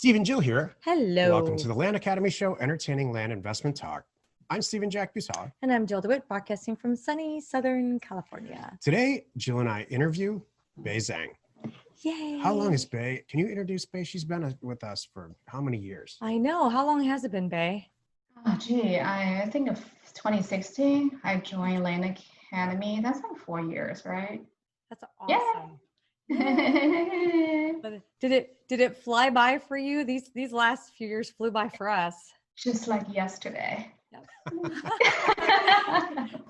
Steve and Jill here. Hello. Welcome to the Land Academy Show, entertaining land investment talk. I'm Steve and Jack Butala. And I'm Jill DeWit, broadcasting from sunny Southern California. Today, Jill and I interview Bei Zhang. Yay. How long is Bei? Can you introduce Bei? She's been with us for how many years? I know. How long has it been, Bei? Oh, gee, I think of 2016, I joined Land Academy. That's like 4 years, right? That's awesome. Yeah. But did it fly by for you? These last few years flew by for us. Just like yesterday. Yep.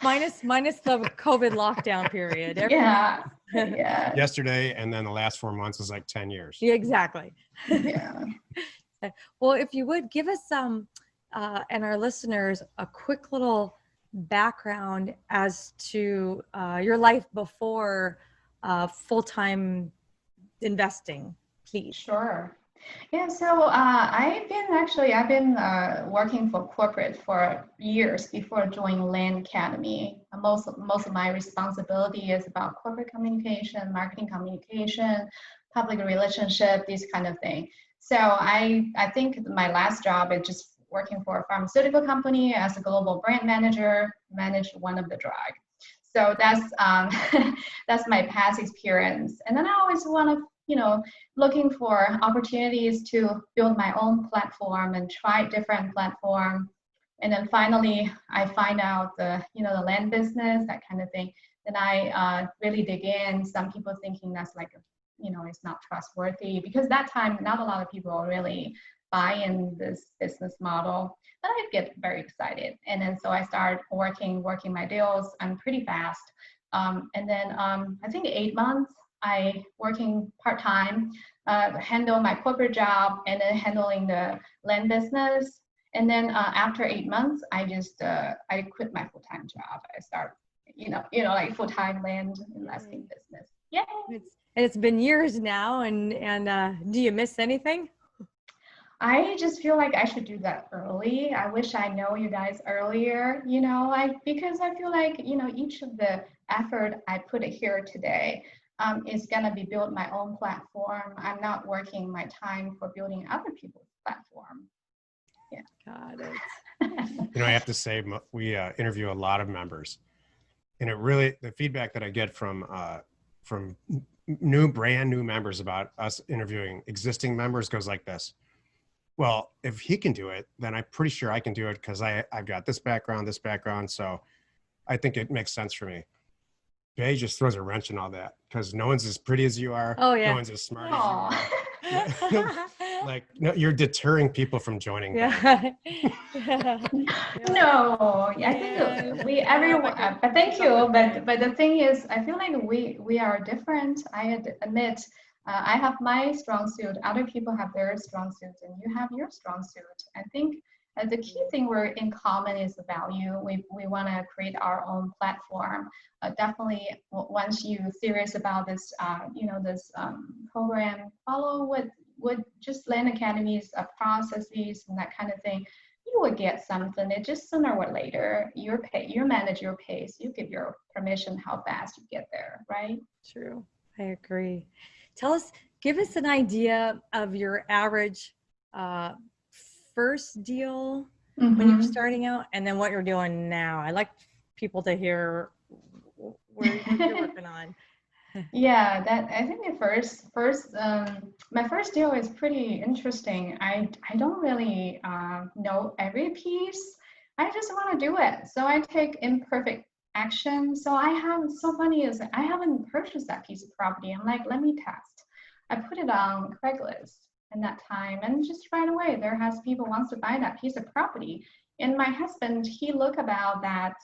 minus the COVID lockdown period. Yeah. Yeah. Yesterday, and then the last 4 months is like 10 years. Yeah, exactly. Yeah. Well, if you would give us and our listeners a quick little background as to your life before full-time investing, please. Sure. Yeah, so I've been working for corporate for years before joining Land Academy. Most of my responsibility is about corporate communication, marketing communication, public relationship, this kind of thing. So I think my last job is just working for a pharmaceutical company as a global brand manager, managed one of the drugs. So that's that's my past experience. And then I always want to, looking for opportunities to build my own platform and try different platform. And then finally, I find out the land business, that kind of thing. Then I really dig in. Some people thinking that's like, it's not trustworthy, because that time, not a lot of people really buy in this business model. But I get very excited. And then so I started working my deals. I'm pretty fast. And then I think 8 months, I working part-time, handle my corporate job and then handling the land business. And then after 8 months, I just I quit my full-time job. I start, like full-time land investing business. Yeah. It's been years now, and do you miss anything? I just feel like I should do that early. I wish I know you guys earlier, because I feel like, each of the effort I put here today is going to be build my own platform. I'm not working my time for building other people's platform. Yeah. Got it. I have to say, we interview a lot of members, and the feedback that I get from brand new members about us interviewing existing members goes like this. Well, if he can do it, then I'm pretty sure I can do it, because I've got this background, so I think it makes sense for me. Bei just throws a wrench in all that, because no one's as pretty as you are. Oh, yeah. No one's as smart as you are. No, you're deterring people from joining. Yeah. No, I think everyone, but thank you. But the thing is, I feel like we are different. I admit, I have my strong suit. Other people have their strong suit, and you have your strong suit. I think the key thing we're in common is the value. We want to create our own platform. Definitely, once you're serious about this, this program, follow what just Land Academy's processes and that kind of thing. You will get something. It just sooner or later, you manage your pace. You give your permission how fast you get there, right? True. I agree. Give us an idea of your average first deal when you were starting out, and then what you're doing now. I like people to hear what you're working on. Yeah, I think my first deal is pretty interesting. I don't really know every piece. I just want to do it. So I take imperfect action. So so funny is I haven't purchased that piece of property. I'm like, let me test. I put it on Craigslist in that time, and just right away there has people wants to buy that piece of property. And my husband, he looked about that,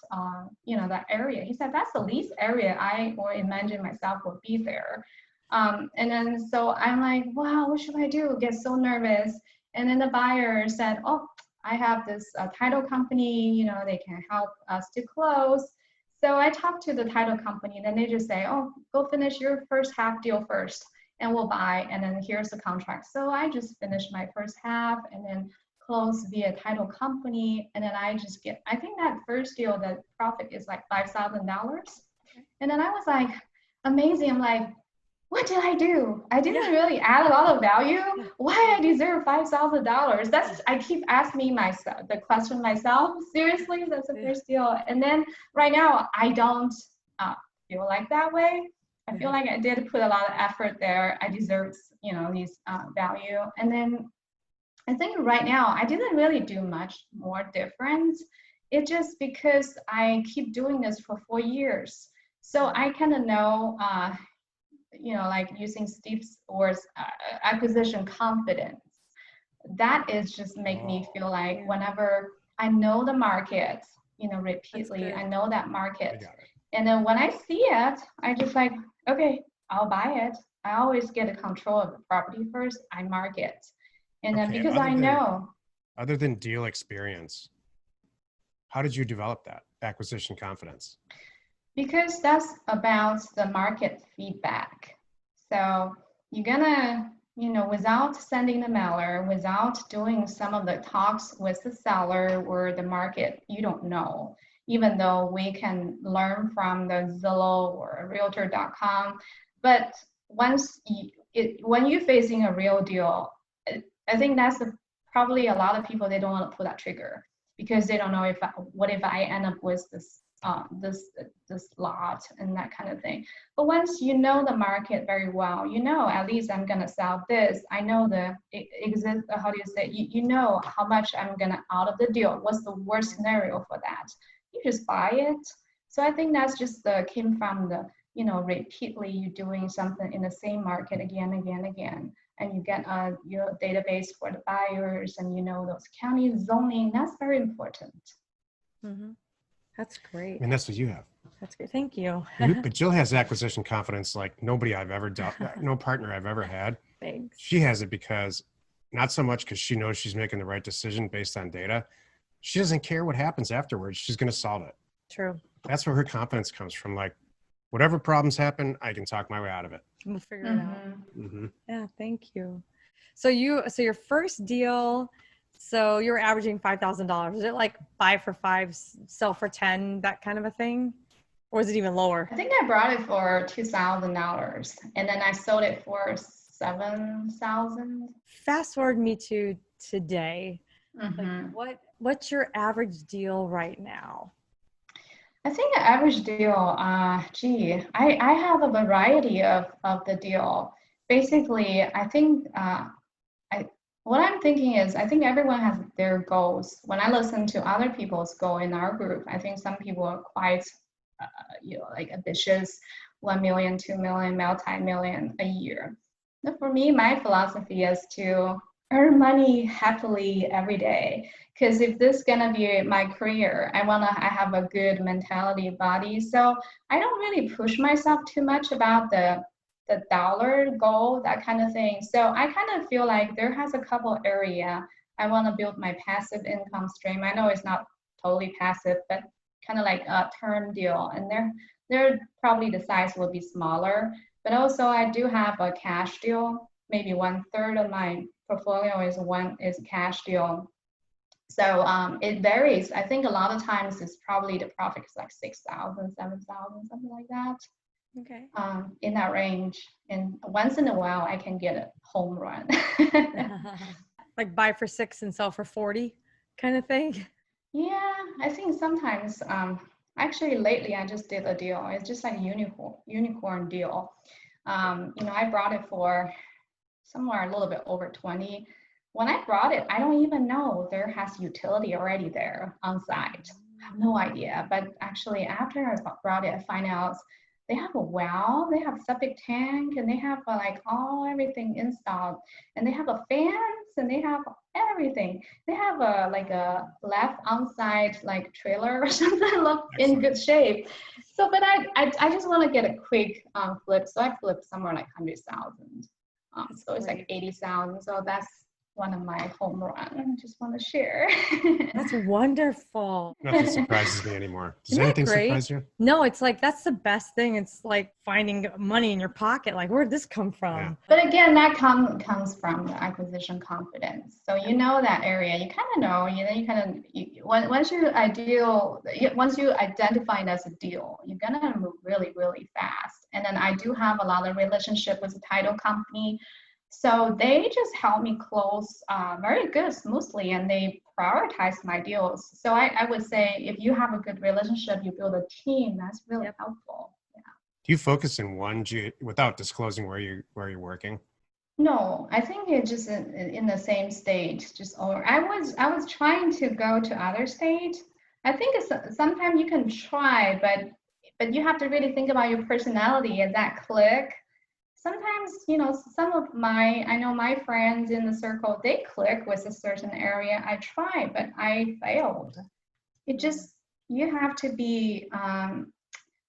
that area. He said, that's the least area I or imagine myself would be there. And then so I'm like, wow, what should I do? Get so nervous. And then the buyer said, oh, I have this title company, they can help us to close. So I talked to the title company, and then they just say, oh, go finish your first half deal first, and we'll buy, and then here's the contract. So I just finished my first half, and then close via title company, and then I think that first deal, the profit is like $5,000. And then I was like, amazing. I'm like, what did I do? I didn't really add a lot of value. Why I deserve $5,000? I keep asking myself the question myself. Seriously, that's the first deal. And then right now I don't feel like that way. I feel like I did put a lot of effort there. I deserve, these value. And then I think right now I didn't really do much more different. It's just because I keep doing this for 4 years. So I kind of know, like using Steve's words, acquisition confidence. That is just make me feel like whenever I know the market, repeatedly, I know that market. And then when I see it, I just like, okay, I'll buy it. I always get a control of the property first. I mark it. And then because I know. Other than deal experience, how did you develop that acquisition confidence? Because that's about the market feedback. So you're gonna, without sending the mailer, without doing some of the talks with the seller or the market, you don't know. Even though we can learn from the Zillow or Realtor.com, but when you're facing a real deal, I think that's probably a lot of people, they don't want to pull that trigger because they don't know what if I end up with this lot and that kind of thing. But once you know the market very well, at least I'm gonna sell this. I know how do you say, you know how much I'm gonna out of the deal. What's the worst scenario for that? You just buy it. So I think that's just came from the, repeatedly you doing something in the same market again, and you get your database for the buyers and those county zoning. That's very important. Mm-hmm. That's great. And that's what you have. That's great. Thank you. But Jill has acquisition confidence like nobody I've ever dealt, no partner I've ever had. Thanks. She has it because, not so much because she knows she's making the right decision based on data. She doesn't care what happens afterwards. She's going to solve it. True. That's where her confidence comes from. Like, whatever problems happen, I can talk my way out of it. We'll figure it out. Mm-hmm. Yeah, thank you. So your first deal, so you were averaging $5,000. Is it like 5 for 5, sell for 10, that kind of a thing? Or is it even lower? I think I brought it for $2,000 and then I sold it for $7,000. Fast forward me to today. Mm-hmm. Like what's your average deal right now? I think the average deal, I have a variety of the deal. Basically, I think what I'm thinking is I think everyone has their goals. When I listen to other people's goal in our group, I think some people are quite, like ambitious, 1 million, 2 million, multi-million a year. But for me, my philosophy is to earn money happily every day. Because if this is gonna be my career, I have a good mentality body. So I don't really push myself too much about the dollar goal, that kind of thing. So I kind of feel like there has a couple area I want to build my passive income stream. I know it's not totally passive, but kind of like a term deal. And they're probably the size will be smaller. But also I do have a cash deal. Maybe 1/3 of my portfolio is cash deal. So it varies. I think a lot of times it's probably the profit is like 6,000, 7,000, something like that. Okay. In that range. And once in a while, I can get a home run. Like buy for 6 and sell for 40 kind of thing? Yeah, I think sometimes, actually lately I just did a deal. It's just like a unicorn deal. I brought it for somewhere a little bit over 20. When I brought it, I don't even know there has utility already there on site. I have no idea. But actually, after I brought it, I find out they have a well, they have septic tank, and they have everything installed, and they have a fence, and they have everything. They have a left on-site like trailer or something, look in good shape. So, but I just want to get a quick flip. So I flipped somewhere like 100,000. So it's like 80,000. So that's one of my home runs. I just want to share. That's wonderful. Nothing surprises me anymore. Does Isn't that anything great? surprise you? No, it's like, that's the best thing. It's like finding money in your pocket. Like, where'd this come from? Yeah. But again, that comes from the acquisition confidence. So you know that area, you kind of know, once you identify it as a deal, you're gonna move really, really fast. And then I do have a lot of relationship with the title company. So they just help me close very good, smoothly, and they prioritize my deals. So I would say if you have a good relationship, you build a team, that's really helpful. Yeah. Do you focus in one without disclosing where you're working? No, I think it's just in the same state. Just or I was trying to go to other state. I think sometimes you can try, but you have to really think about your personality and that click. Sometimes, some of I know my friends in the circle, they click with a certain area. I tried, but I failed. It just, you have to be,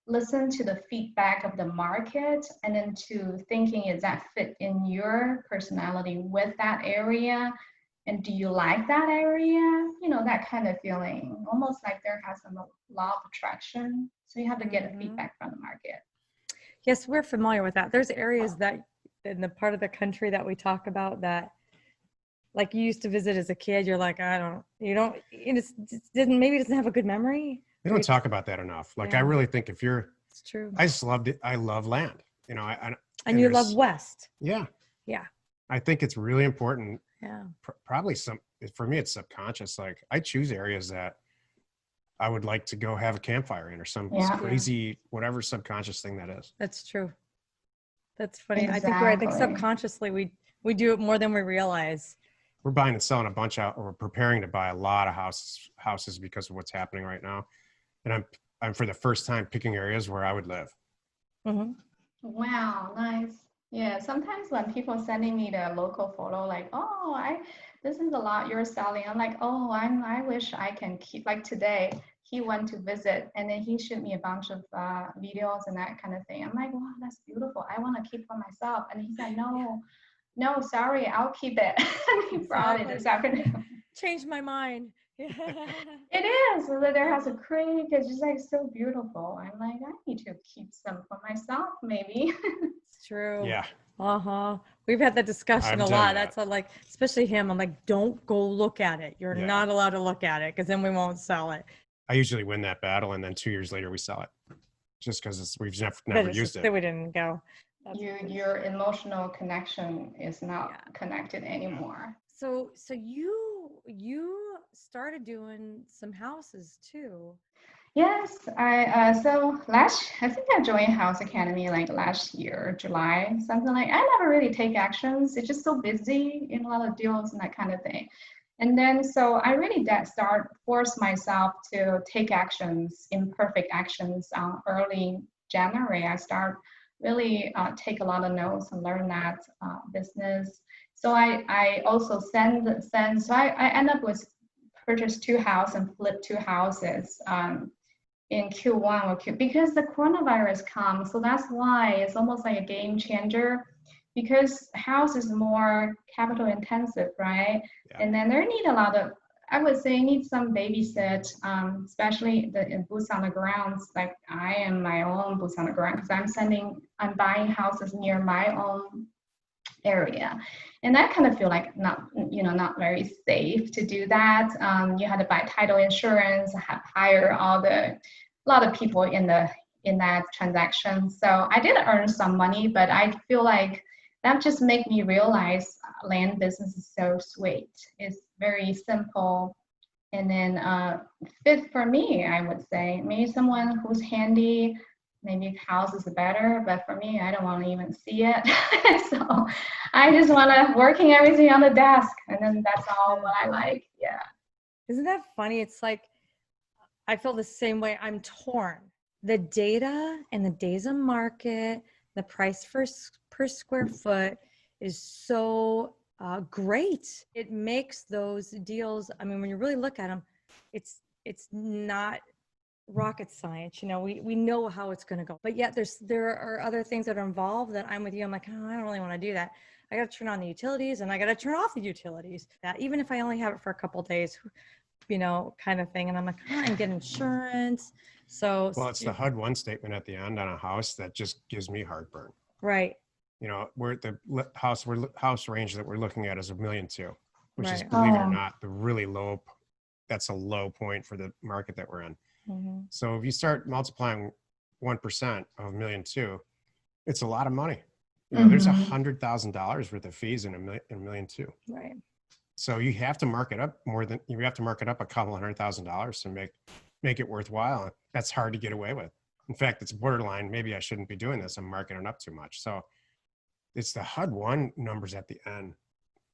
listen to the feedback of the market and then to thinking, is that fit in your personality with that area? And do you like that area? That kind of feeling, almost like there has a law of attraction. So you have to get a feedback from the market. Yes, we're familiar with that. There's areas that in the part of the country that we talk about that, like you used to visit as a kid, you're like, maybe it doesn't have a good memory. We don't talk about that enough. Like, I really think if you're, it's true. I just loved it. I love land, and you love West. Yeah. Yeah. I think it's really important. Yeah. Probably for me, it's subconscious. Like, I choose areas that I would like to go have a campfire in, or some crazy, whatever subconscious thing that is. That's true. That's funny. Exactly. I think subconsciously we do it more than we realize. We're buying and selling a bunch out, or we're preparing to buy a lot of houses because of what's happening right now. And I'm for the first time picking areas where I would live. Mm-hmm. Wow, nice. Yeah, sometimes when people sending me the local photo, like, this is a lot you're selling. I'm like, I wish I can keep, like today, he went to visit and then he showed me a bunch of videos and that kind of thing. I'm like, wow, that's beautiful. I want to keep for myself. And he said, no, sorry, I'll keep it. And he brought it this afternoon. Changed my mind. It is. So there has a creek. It's just like so beautiful. I'm like, I need to keep some for myself, maybe. It's true. Yeah. We've had that discussion a lot. That. That's like, especially him. I'm like, don't go look at it. You're not allowed to look at it because then we won't sell it. I usually win that battle, and then 2 years later we sell it, just because we've never used it. We didn't go. Your emotional connection is not connected anymore. So you started doing some houses too. Yes, I think I joined House Academy like last year, July, something like. I never really take actions. It's just so busy in a lot of deals and that kind of thing. And then so I really force myself to take actions, imperfect actions. Early January, I start really take a lot of notes and learn that business. So I also send. So I end up with purchase 2 houses and flip 2 houses in Q1 because the coronavirus comes. So that's why it's almost like a game changer, because house is more capital intensive, right? Yeah. And then there need a lot of, I would say, need some babysit, especially in boots on the ground. Like I am my own boots on the ground because I'm buying houses near my own area, and that kind of feel like not very safe to do that. You had to buy title insurance, hire a lot of people in that transaction. So I did earn some money, but I feel like that just made me realize land business is so sweet. It's very simple, and then fit for me. I would say maybe someone who's handy. Maybe house is better, but for me, I don't want to even see it. So I just want to working everything on the desk, and then that's all what I like. Yeah. Isn't that funny? It's like, I feel the same way. I'm torn. The data and the days on market, the price per square foot is so great. It makes those deals, I mean, when you really look at them, it's not rocket science. We know how it's going to go, but yet there are other things that are involved that I'm with you. I'm like, I don't really want to do that. I got to turn on the utilities and I got to turn off the utilities. That even if I only have it for a couple of days, kind of thing. And I'm like, and get insurance. So, well, it's the HUD 1 statement at the end on a house that just gives me heartburn. Right. We're at the house range that we're looking at is $1.2 million, which is, believe it or not, the really low. That's a low point for the market that we're in. Mm-hmm. So if you start multiplying 1% of $1.2 million, It's a lot of money. You know, there's Mhm. $100,000 worth of fees in a million too. Right. So you have to mark it up you have to mark it up a couple $100,000 to make it worthwhile. That's hard to get away with. In fact, it's borderline. Maybe I shouldn't be doing this. I'm marking it up too much. So it's the HUD-1 numbers at the end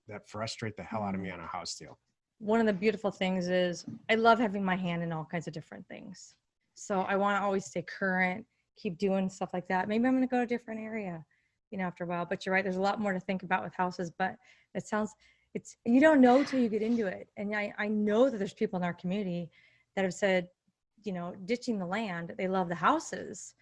that frustrate the hell out of me on a house deal. One of the beautiful things is I love having my hand in all kinds of different things. So I want to always stay current, keep doing stuff like that. Maybe I'm going to go to a different area, you know, after a while. But you're right. There's a lot more to think about with houses. But you don't know till you get into it. And I know that there's people in our community that have said, you know, ditching the land, they love the houses,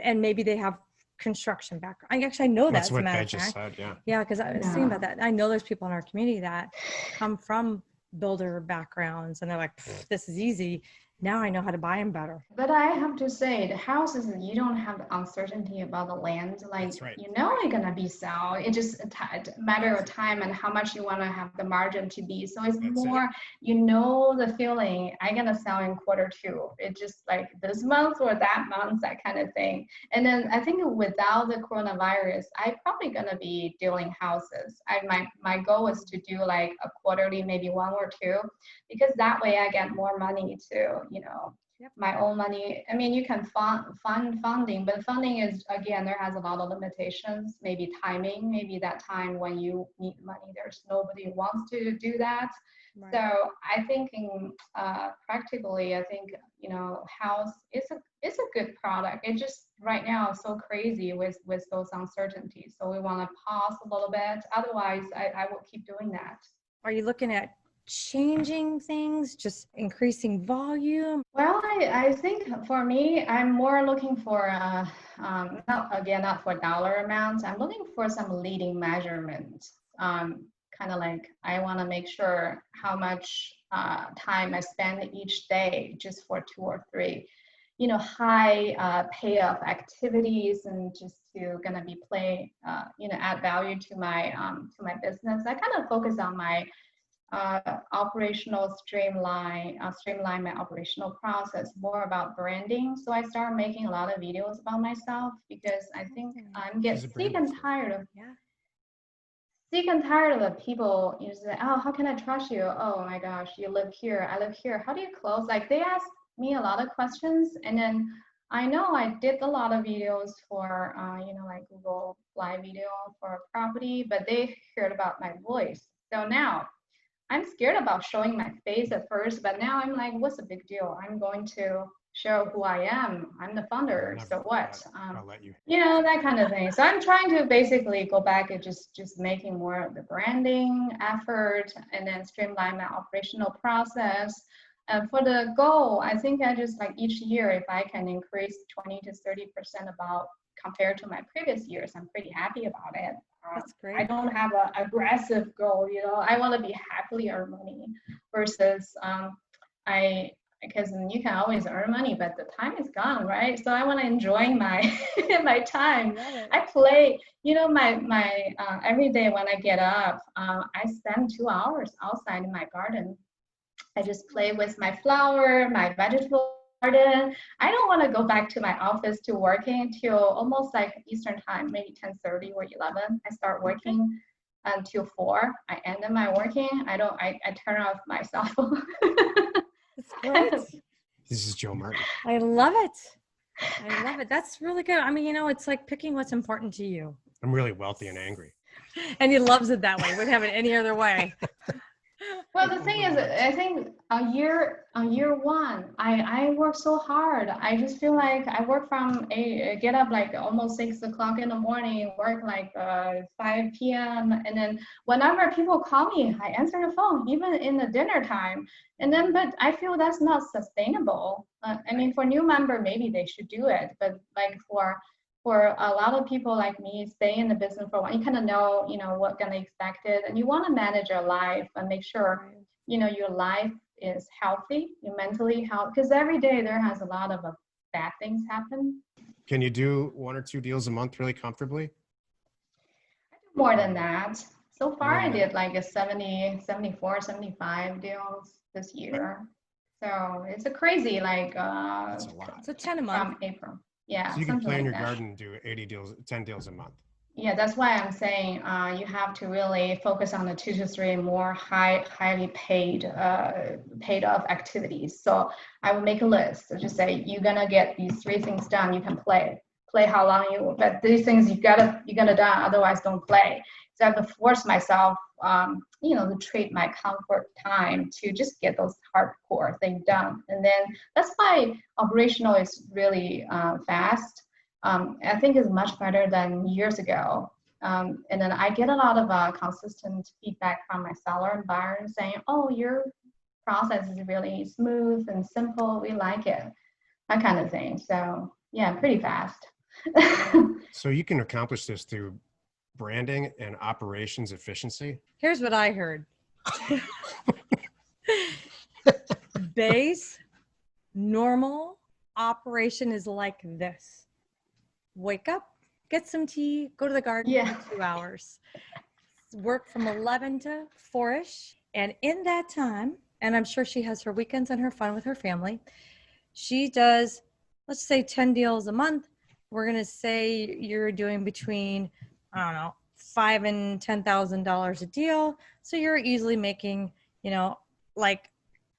and maybe they have construction background. I know that. That's what they just said. Yeah. Yeah, because I was thinking about that. I know there's people in our community that come from builder backgrounds, and they're like, this is easy. Now I know how to buy them better. But I have to say, the houses, you don't have the uncertainty about the land. Like, That's right. you know, it's gonna be sold. It's just a matter of time and how much you want to have the margin to be. So it's more, you know, the feeling, I'm gonna sell in quarter 2. It's just like this month or that month, that kind of thing. And then I think without the coronavirus, I'm probably gonna be doing houses. My goal is to do like a quarterly, maybe 1 or 2, because that way I get more money to, you know, my own money. I mean, you can fund funding, but funding is, again, there has a lot of limitations. Maybe timing, maybe that time when you need money, there's nobody who wants to do that. Right. So I think practically, I think, you know, house is a good product. It just right now is so crazy with those uncertainties. So we want to pause a little bit. Otherwise, I will keep doing that. Are you looking at changing things, just increasing volume? Well, I think for me, I'm more looking for, not for dollar amounts. I'm looking for some leading measurement. Kind of like I want to make sure how much time I spend each day just for 2 or 3, you know, high payoff activities, and just to gonna be add value to my business. I kind of focus on my operational streamline my operational process, more about branding. So I started making a lot of videos about myself, because I think I'm sick and tired of the people, you say, oh, how can I trust you? Oh my gosh, you live here, I live here. How do you close? Like, they ask me a lot of questions, and then I know I did a lot of videos for like Google Live video for property, but they heard about my voice. So now I'm scared about showing my face at first, but now I'm like, what's the big deal? I'm going to show who I am. I'm the founder. So what? I'll let you. You know, that kind of thing. So I'm trying to basically go back and just making more of the branding effort, and then streamline my operational process. And for the goal, I think I just like each year, if I can increase 20 to 30% about compared to my previous years, I'm pretty happy about it. That's great. I don't have an aggressive goal, you know. I want to be happily earn money versus because you can always earn money, but the time is gone, right? So I want to enjoy my my time. I play, you know, my every day when I get up, I spend 2 hours outside in my garden. I just play with my flower, my vegetable garden. I don't want to go back to my office to working till almost like Eastern time, maybe 10:30 or 11. I start working until 4. I end my working. I turn off my cell phone. That's great. This is Joe Martin. I love it. That's really good. I mean, you know, it's like picking what's important to you. I'm really wealthy and angry. And he loves it that way. Wouldn't have it any other way. Well, the thing is, I think on year 1, I work so hard. I just feel like I work get up like almost 6 o'clock in the morning, work like 5 p.m. And then whenever people call me, I answer the phone, even in the dinner time. And then, but I feel that's not sustainable. I mean, for new member, maybe they should do it. But like for a lot of people like me, stay in the business for a while, you kind of know, you know, what gonna expect it, and you want to manage your life and make sure, you know, your life is healthy, you're mentally healthy, because every day there has a lot of bad things happen. Can you do 1 or 2 deals a month really comfortably? I do more than that. So far, I did like a 70, 74, 75 deals this year. So it's a crazy, like, That's a lot. So 10 a month. From April. Yeah, So you can something play in like your that. garden and do 80 deals, 10 deals a month. Yeah, that's why I'm saying you have to really focus on the 2 to 3 more highly paid off activities. So I will make a list. So just say you're gonna get these 3 things done. You can play how long you. But these things you're gonna done. Otherwise, don't play. So I have to force myself, to treat my comfort time to just get those hardcore things done. And then that's why operational is really fast. I think is much better than years ago. And then I get a lot of consistent feedback from my seller and buyers saying, "Oh, your process is really smooth and simple. We like it," that kind of thing. So yeah, pretty fast. So you can accomplish this through branding and operations efficiency. Here's what I heard. Base normal operation is like this. Wake up, get some tea, go to the garden Yeah. for 2 hours. Work from 11 to 4ish. And in that time, and I'm sure she has her weekends and her fun with her family, she does, let's say 10 deals a month. We're going to say you're doing between, I don't know, $5,000 and $10,000 a deal. So you're easily making, like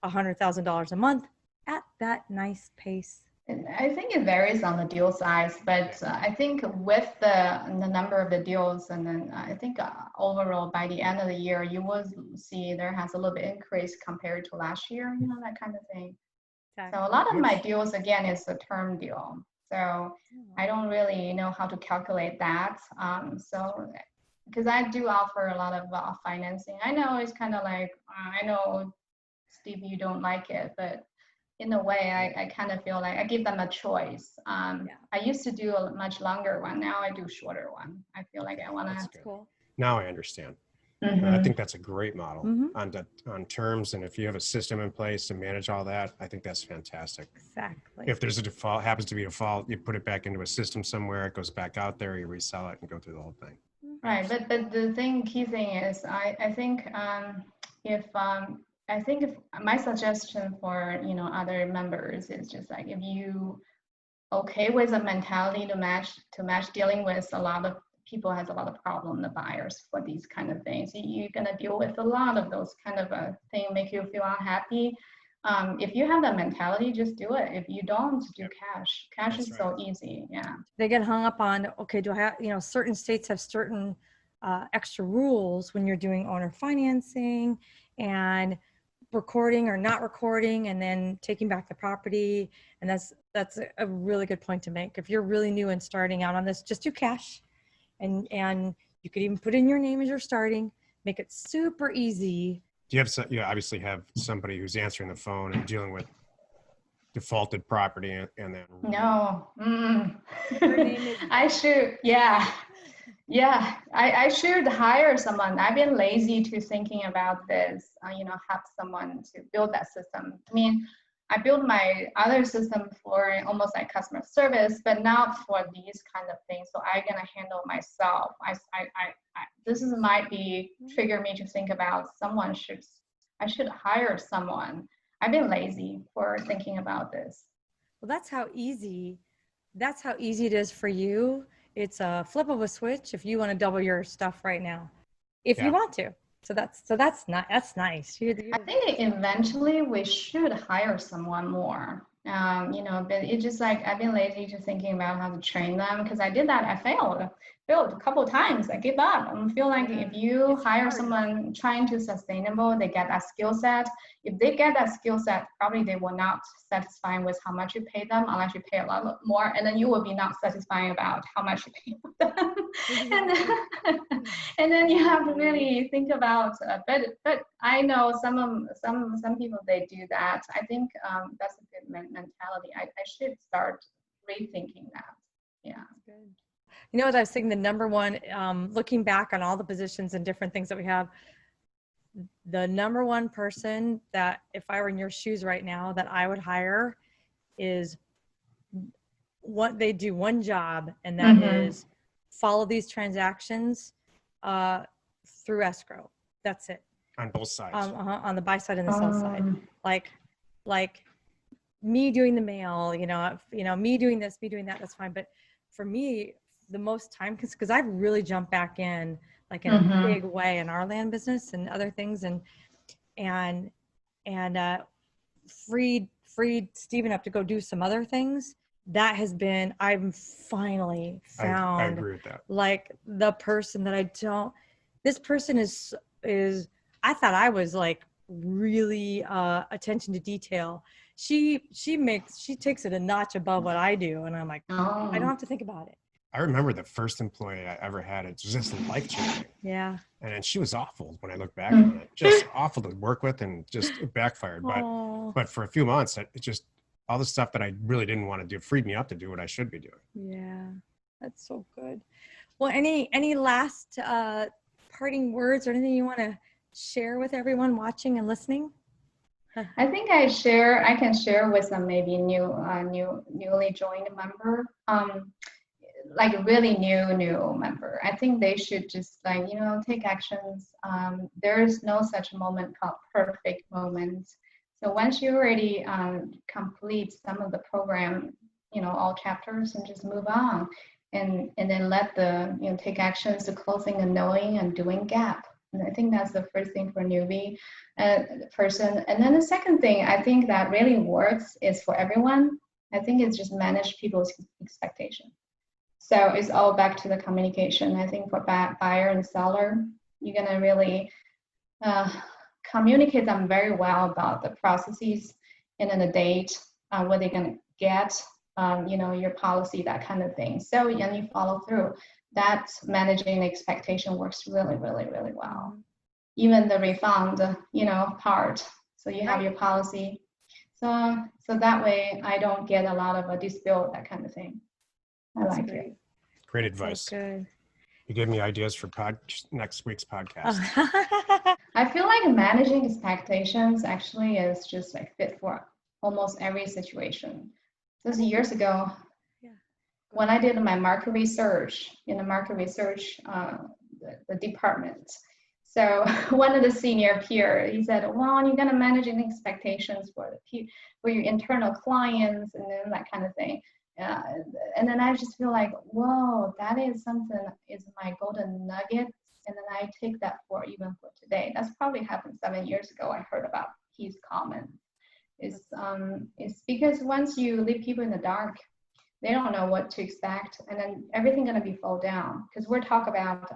$100,000 a month at that nice pace. And I think it varies on the deal size, but I think with the number of the deals, and then I think overall by the end of the year, you will see there has a little bit increase compared to last year, that kind of thing. Exactly. So a lot of my deals, again, is a term deal. So I don't really know how to calculate that. So because I do offer a lot of financing. I know it's kind of like, I know, Steve, you don't like it, but in a way, I kind of feel like I give them a choice. I used to do a much longer one. Now I do shorter one. I feel like I want to. That's good. Cool. Now I understand. Mm-hmm. I think that's a great model on terms. And if you have a system in place to manage all that, I think that's fantastic. Exactly. If there's a default, happens to be a default, you put it back into a system somewhere, it goes back out there, you resell it and go through the whole thing. Right. But the key thing is, I think if my suggestion for other members is just like, if you okay with a mentality to match dealing with a lot of people has a lot of problem, the buyers for these kind of things, you're gonna deal with a lot of those kind of thing make you feel unhappy. If you have that mentality, just do it. If you don't, do cash. Cash is so easy. Yeah. They get hung up on, okay, do I have, certain states have certain extra rules when you're doing owner financing and recording or not recording and then taking back the property. And that's a really good point to make. If you're really new and starting out on this, just do cash. And you could even put in your name as you're starting, make it super easy. Do you have you obviously have somebody who's answering the phone and dealing with defaulted property and then no. Her name is I should, yeah, I should hire someone. I've been lazy to thinking about this, have someone to build that system. I mean, I built my other system for almost like customer service, but not for these kind of things. So I'm gonna handle myself. This might be trigger me to think about I should hire someone. I've been lazy for thinking about this. Well, that's how easy it is for you. It's a flip of a switch if you want to double your stuff right now, if you want to. So that's nice. I think eventually we should hire someone more. But it's just like I've been lazy to thinking about how to train them, because I did that. I failed a couple of times. I gave up. I feel like if you hire someone trying to sustainable, they get that skill set. If they get that skill set, probably they will not satisfy with how much you pay them unless you pay a lot more, and then you will be not satisfying about how much you pay them. and then you have to really think about. But I know some people they do that. I think that's a good mentality. I should start rethinking that. Yeah. Good. You know what I was thinking, the number one, looking back on all the positions and different things that we have, the number one person that if I were in your shoes right now that I would hire is what they do one job, and that is follow these transactions through escrow. That's it. on both sides. On the buy side and the sell side. Like me doing the mail, me doing this, me doing that, that's fine. But for me, the most time, because I've really jumped back in like in a big way in our land business and other things, and freed Stephen up to go do some other things. That has been, I've finally found, I agree with that. like the person that this person is, I thought I was like really attention to detail. She takes it a notch above what I do. And I'm like, I don't have to think about it. I remember the first employee I ever had. It's just life-changing. Yeah. And then she was awful when I look back on it. Just awful to work with, and just it backfired. But for a few months, it just, all the stuff that I really didn't want to do freed me up to do what I should be doing. Yeah, that's so good. Well, any last parting words or anything you want to share with everyone watching and listening? I think I can share with some maybe newly joined member, like a really new member. I think they should just take actions. There is no such moment called perfect moments. So once you already complete some of the program, all chapters, and just move on, and then let the take actions to closing the knowing and doing gap. And I think that's the first thing for a newbie person. And then the second thing I think that really works is for everyone. I think it's just manage people's expectation. So it's all back to the communication. I think for buyer and seller, you're gonna really communicate them very well about the processes and then the date, what they're gonna get, your policy, that kind of thing. So and you follow through. That managing the expectation works really, really, really well. Even the refund, part. So you have your policy. So that way I don't get a lot of a dispute, that kind of thing. I like it. Great advice. So good. You gave me ideas for next week's podcast. I feel like managing expectations actually is just like fit for almost every situation. This is years ago, when I did my market research in the market research the department. So one of the senior peer, he said, well, you're gonna manage expectations for your internal clients and then that kind of thing. And then I just feel like, whoa, that is something, is my golden nugget. And then I take that for even for today. That's probably happened 7 years ago. I heard about his comment. It's because once you leave people in the dark, they don't know what to expect, and then everything gonna be fall down. Because we're talking about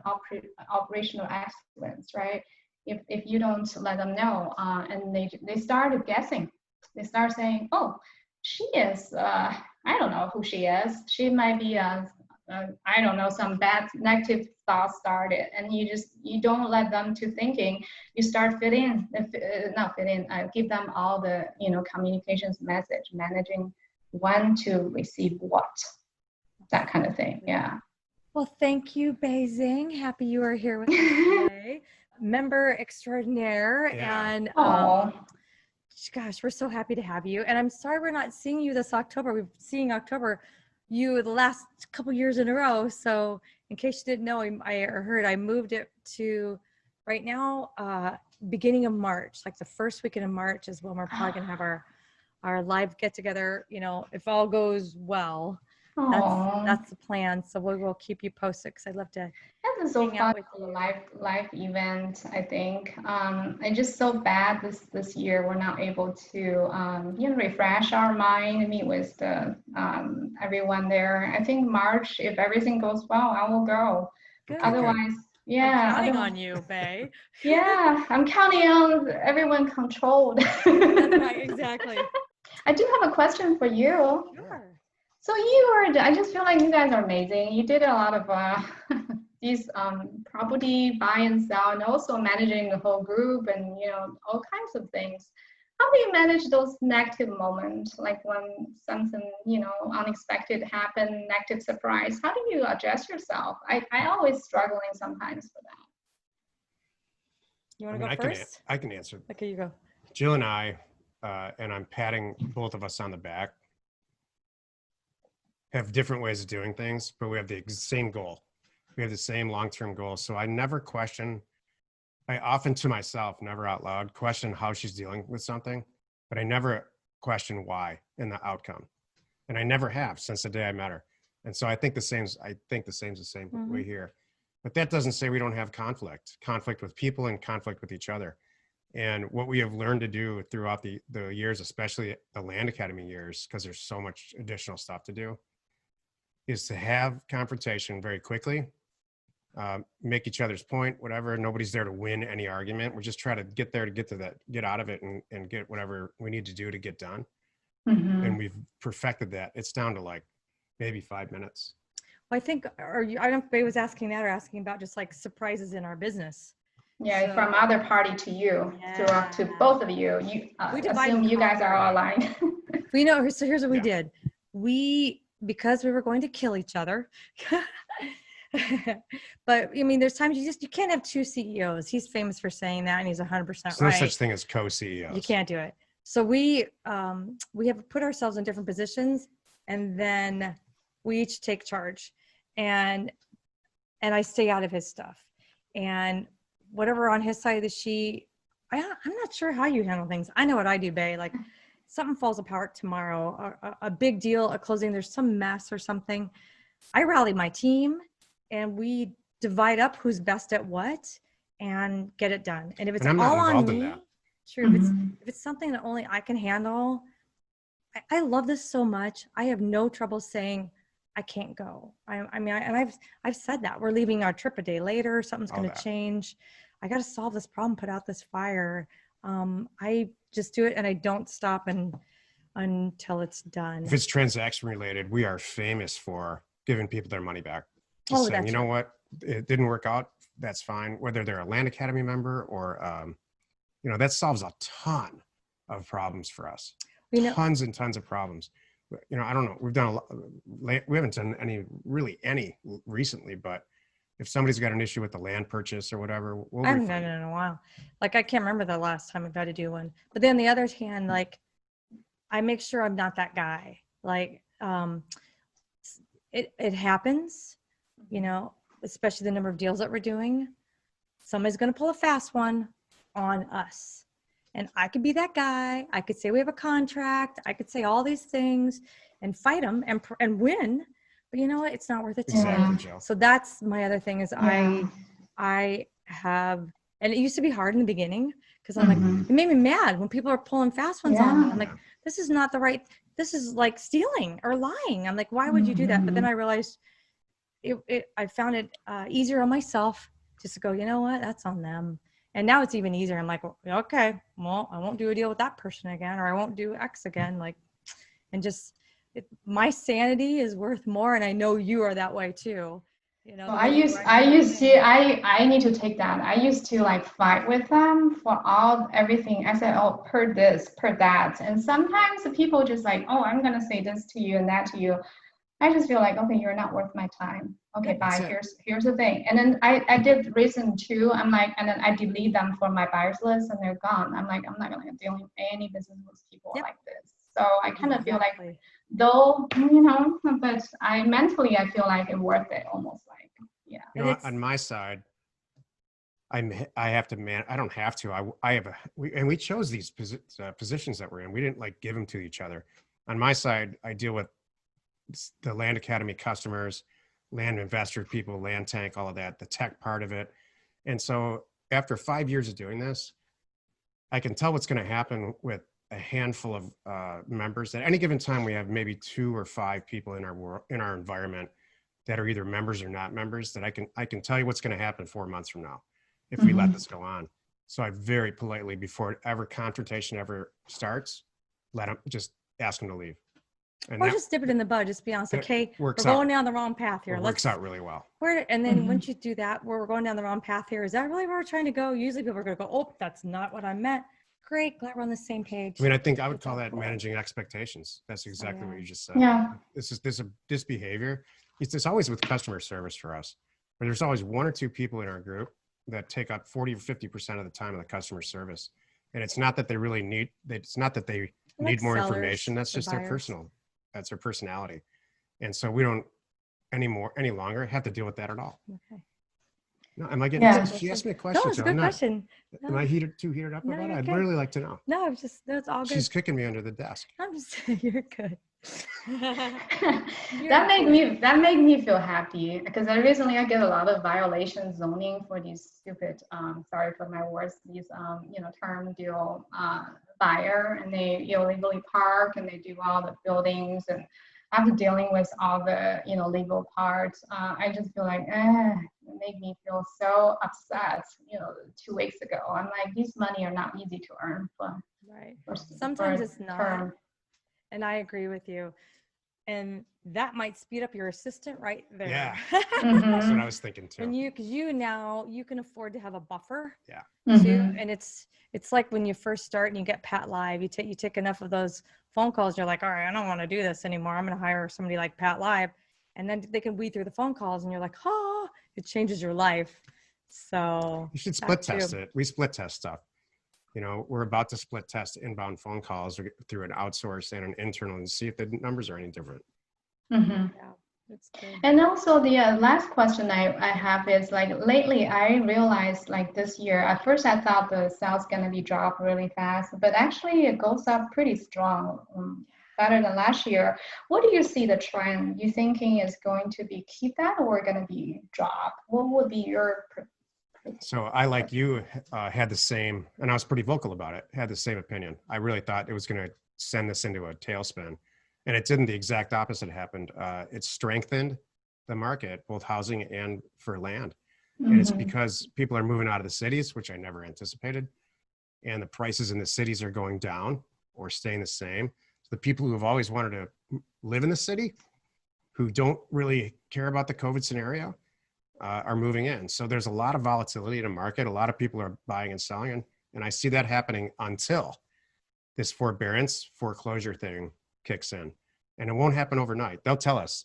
operational excellence, right? If you don't let them know, and they start guessing, they start saying, oh, she is, I don't know who she is. She might be, I don't know, some bad negative thoughts started, and you don't let them to thinking. You start give them all the communications message, managing when to receive what, that kind of thing. Yeah. Well, thank you, Bei Zhang. Happy you are here with us today. Member extraordinaire. Yeah. And gosh, we're so happy to have you. And I'm sorry we're not seeing you this October. We've seen October you the last couple years in a row. So in case you didn't know, I moved it to right now, beginning of March, like the first weekend of March is when we're probably gonna have our live get together, if all goes well. That's the plan. So we'll keep you posted, because I'd love to. This is so fun for the live event. I think it's just so bad this year we're not able to refresh our mind and meet with the everyone there. I think March, if everything goes well, I will go. Good. Otherwise, yeah. I'm counting on you, Bei. Yeah, I'm counting on everyone controlled. That's right, exactly. I do have a question for you. Sure. So I just feel like you guys are amazing. You did a lot of these property buy and sell, and also managing the whole group, and all kinds of things. How do you manage those negative moments, like when something unexpected happened, negative surprise? How do you adjust yourself? I always struggling sometimes for that. You want to go first? I can answer. Okay, you go. Jill and I, and I'm patting both of us on the back, have different ways of doing things, but we have the same goal. We have the same long-term goal. So I never question, I often to myself, never out loud, question how she's dealing with something, but I never question why in the outcome. And I never have since the day I met her. And so I think the same's the same way here. But that doesn't say we don't have conflict with people and conflict with each other. And what we have learned to do throughout the years, especially the Land Academy years, because there's so much additional stuff to do, is to have confrontation very quickly, make each other's point, whatever. Nobody's there to win any argument. We're just trying to get there to get out of it and get whatever we need to do to get done. And we've perfected that. It's down to like maybe 5 minutes. Well, I think, I don't know if Bei was asking that or asking about just like surprises in our business. Yeah, So, from other party to you, to both of you. We assume you guys are all aligned. We know, so here's what we did. Because we were going to kill each other. But I mean, there's times you can't have two CEOs. He's famous for saying that, and he's 100% right. There's no such thing as co-CEOs. You can't do it. So we have put ourselves in different positions, and then we each take charge, and I stay out of his stuff, and whatever on his side of the sheet, I'm not sure how you handle things. I know what I do, Bei. Like something falls apart tomorrow, a big deal, a closing, there's some mess or something. I rally my team and we divide up who's best at what and get it done. And if it's all on me, true. If it's something that only I can handle, I love this so much. I have no trouble saying I can't go. I've said that we're leaving our trip a day later. Something's going to change. I got to solve this problem, put out this fire. I just do it and I don't stop until it's done. If it's transaction related, we are famous for giving people their money back. Just saying, you know what, it didn't work out. That's fine. Whether they're a Land Academy member or, that solves a ton of problems for us. Tons and tons of problems. I don't know. We've done a lot. We haven't done any recently, but if somebody's got an issue with the land purchase or whatever, I haven't done it in a while. Like I can't remember the last time I've had to do one. But then on the other hand, like I make sure I'm not that guy. Like it happens, especially the number of deals that we're doing. Somebody's going to pull a fast one on us. And I could be that guy. I could say we have a contract. I could say all these things and fight them and win. But you know what? It's not worth it to me. So that's my other thing is I have, and it used to be hard in the beginning because I'm like, it made me mad when people are pulling fast ones on me. I'm like, this is not the right, this is like stealing or lying. I'm like, why would you do that? But then I realized I found it easier on myself just to go, you know what? That's on them. And now it's even easier. I'm like, okay, well, I won't do a deal with that person again, or I won't do X again. Like, and just my sanity is worth more. And I know you are that way too. Well, I need to take that. I used to like fight with them for everything. I said, oh, per this, per that. And sometimes the people just like, oh, I'm going to say this to you and that to you. I just feel like, okay, you're not worth my time. Okay, bye. Here's the thing. And then I did reason too. I'm like, and then I delete them from my buyers list and they're gone. I'm like, I'm not gonna deal with any business with people like this. So I kind of feel like, though, but I mentally feel like it's worth it almost like, yeah. On my side, I have to I don't have to. We chose these positions that we're in. We didn't like give them to each other. On my side, I deal with the Land Academy customers, land investor people, land tank, all of that, the tech part of it. And so after 5 years of doing this, I can tell what's going to happen with a handful of members. At any given time, we have maybe 2 or 5 people in our environment that are either members or not members that I can tell you what's going to happen 4 months from now if we let this go on. So I very politely, before confrontation ever starts, just ask them to leave. And or just dip it in the bud. Just be honest. Okay, we're going down the wrong path here. It works out really well. And then once you do that, we're going down the wrong path here. Is that really where we're trying to go? Usually people are going to go, oh, that's not what I meant. Great, glad we're on the same page. I mean, I think I would call that managing expectations. That's exactly what you just said. Yeah. This behavior. It's always with customer service for us, where there's always 1 or 2 people in our group that take up 40 or 50% of the time of the customer service. And it's not that they really need. It's not that they need more information. That's just their personal. That's their personality. And so we don't any longer have to deal with that at all. Okay. No, am I getting? Yeah. She asked me a No, question, it's a Joe. good I'm not. question. Am No, I too heated up No, about it? you're I'd good. really like to know. no, it's all good. She's kicking me under the desk. I'm just you're good. That made me feel happy because I get a lot of violation zoning for these stupid sorry for my words, these term deal buyer, and they illegally park and they do all the buildings, and after dealing with all the legal parts, I just feel like it made me feel so upset 2 weeks ago. I'm like, these money are not easy to earn Right. for Sometimes it's not. term. And I agree with you. And that might speed up your assistant right there. Yeah. Mhm. That's what I was thinking too. And because you can afford to have a buffer Yeah. too. Mhm. And it's like when you first start and you get Pat Live, you take enough of those phone calls, you're like, all right, I don't want to do this anymore. I'm going to hire somebody like Pat Live. And then they can weed through the phone calls and you're like, oh, it changes your life. So You should split that test too. it. We split test stuff. We're about to split test inbound phone calls through an outsource and an internal and see if the numbers are any different. Mhm. Yeah, it's good. And also the last question I have is like lately I realized like this year at first I thought the sales gonna be drop really fast, but actually it goes up pretty strong, better than last year. What do you see the trend? You thinking is going to be keep that or gonna be drop? What would be your So I, like you, had the same, and I was pretty vocal about it, had the same opinion. I really thought it was going to send this into a tailspin, and it didn't. The exact opposite happened. It strengthened the market, both housing and for land. And it's Mhm. because people are moving out of the cities, which I never anticipated. And the prices in the cities are going down or staying the same. So the people who have always wanted to live in the city, who don't really care about the COVID scenario, are moving in. So there's a lot of volatility in the market. A lot of people are buying and selling. And I see that happening until this foreclosure thing kicks in. And it won't happen overnight. They'll tell us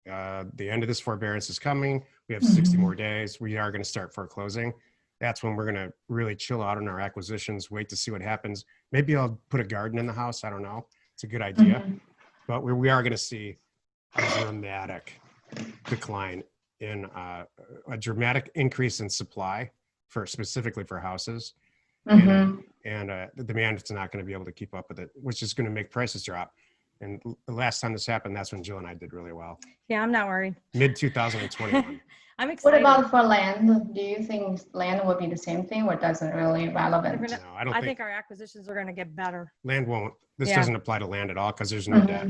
the end of this forbearance is coming. We have 60 more days. We are going to start foreclosing. That's when we're going to really chill out on our acquisitions, wait to see what happens. Maybe I'll put a garden in the house. I don't know. It's a good idea. But we are going to see a dramatic decline in a dramatic increase in supply specifically for houses. And the demand is not going to be able to keep up with it, which is going to make prices drop. And the last time this happened, that's when Jill and I did really well. Yeah, I'm not worried. Mid 2021. I'm What excited. about for land? Do you think land would be the same thing or doesn't really relevant? No, I don't I think think our acquisitions are going to get better. land won't. This Yeah. doesn't apply to land at all because there's no debt.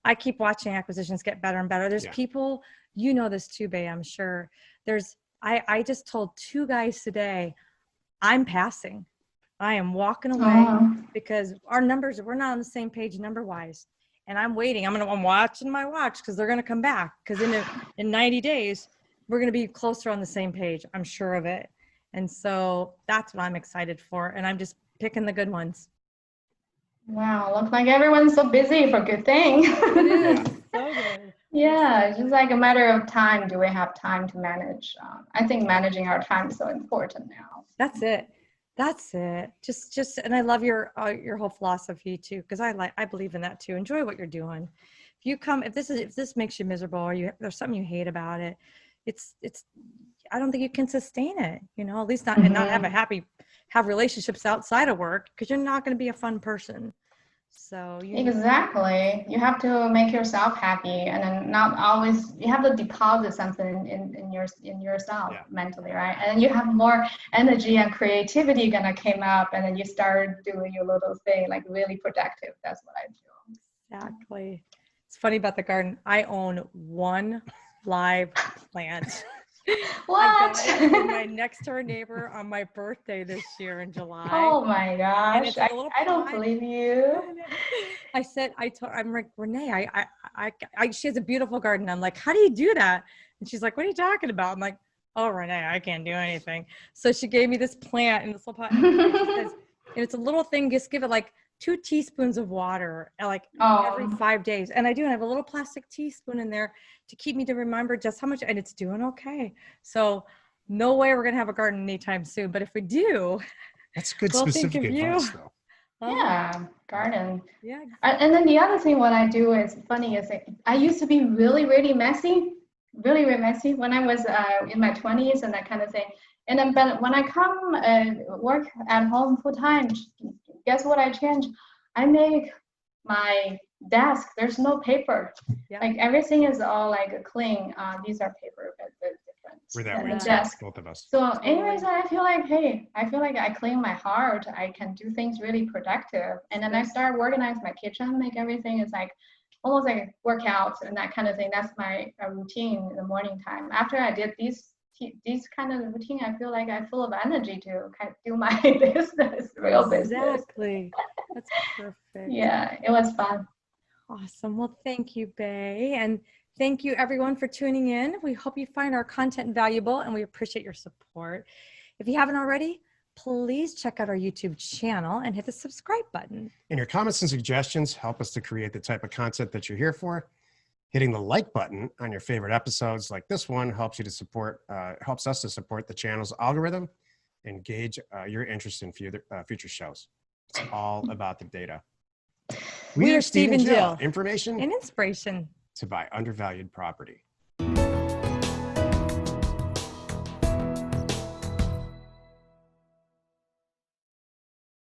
I keep watching acquisitions get better and better. There's Yeah. people, this too, Bei, I'm sure. I just told 2 guys today, I'm passing. I am walking away because our numbers, we're not on the same page number wise. And I'm waiting. I'm watching my watch because they're going to come back. Because in 90 days, we're going to be closer on the same page. I'm sure of it. And so that's what I'm excited for. And I'm just picking the good ones. Wow, looks like everyone's so busy for good thing. It is so good. Yeah, it's just like a matter of time. Do we have time to manage? I think managing our time is so important now. That's it. Just, and I love your whole philosophy too, because I believe in that too. Enjoy what you're doing. If this makes you miserable or there's something you hate about it, it's I don't think you can sustain it. At least not and not have relationships outside of work because you're not going to be a fun person. So exactly, you have to make yourself happy, and then not always you have to deposit something in yourself mentally, right? And then you have more energy and creativity gonna come up, and then you start doing your little thing like really productive. That's what I feel. Exactly. It's funny about the garden. I own 1 live plant. What? I got it from my next door neighbor on my birthday this year in July. Oh my gosh! I don't pot. believe you. I'm like, Renee, she has a beautiful garden. I'm like, how do you do that? And she's like, what are you talking about? I'm like, oh, Renee, I can't do anything. So she gave me this plant in this little pot. And she says, and it's a little thing. Just give it like 2 teaspoons of water, like every 5 days. And I do. I have a little plastic teaspoon in there to keep me to remember just how much, and it's doing okay. So no way we're going to have a garden anytime soon. But if we do, that's good we'll specific advice though. Yeah, garden. Yeah. And then the other thing what I do is funny is I used to be really, really messy. really, really messy when I was in my 20s and that kind of thing. And then, but when I come work at home full time, guess what I change? I make my desk, there's no paper. Yeah. Like everything is all like clean. These are paper, but they're different. We're that way, Yeah. too, Desk. both of us. So anyways, I feel like, hey, I feel like I clean my heart. I can do things really productive. And then I start organize my kitchen, make everything is like almost like a workout and that kind of thing. That's my routine in the morning time. After I did these kind of routine, I feel like I'm full of energy to kind of do my business, real business. Exactly. That's perfect. Yeah, it was fun. Awesome. Well, thank you, Bei. And thank you everyone for tuning in. We hope you find our content valuable and we appreciate your support. If you haven't already, please check out our YouTube channel and hit the subscribe button. And your comments and suggestions help us to create the type of content that you're here for. Hitting the like button on your favorite episodes like this one helps you to support, helps us to support the channel's algorithm and gauge your interest in future shows. It's all about the data. We are Steve and Jill. Information And inspiration to buy undervalued property.